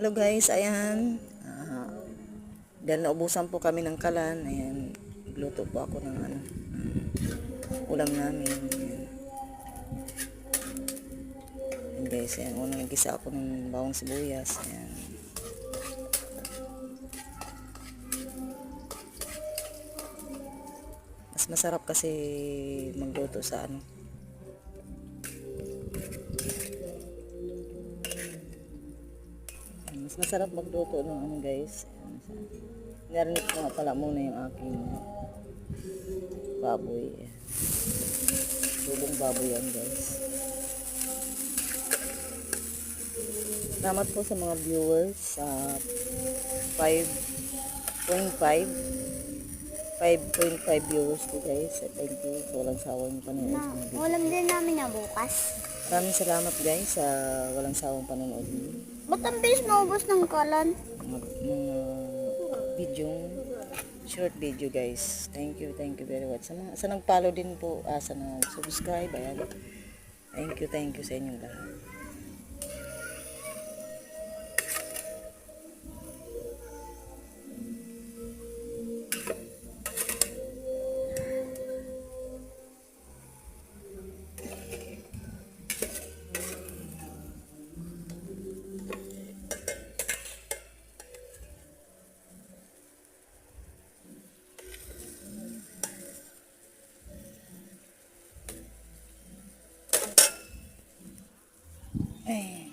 Hello guys, ayan. Dahil naubusan po kami ng kalan, ayan. Luto po ako ng ulam namin. Ayan. Ayan guys, ayan. Unang nagisa ako ng bawang sibuyas. Ayan. Mas masarap kasi magluto sa mas masarap magluto ng guys. Narinig ko nga pala muna yung aking baboy. Lubong baboy yan guys. Salamat po sa mga viewers sa 5.5 viewers po guys. Thank you. Walang sawang panonood sa mga video. Ulam din namin na bukas. Maraming salamat guys sa walang sawang panonood niyo. Ba't ang bilis maubos ng kalan? Mga video, short video guys. Thank you very much. Sa nag-follow din po, sa nag-subscribe, ayan. Thank you sa inyong lahat. Ay.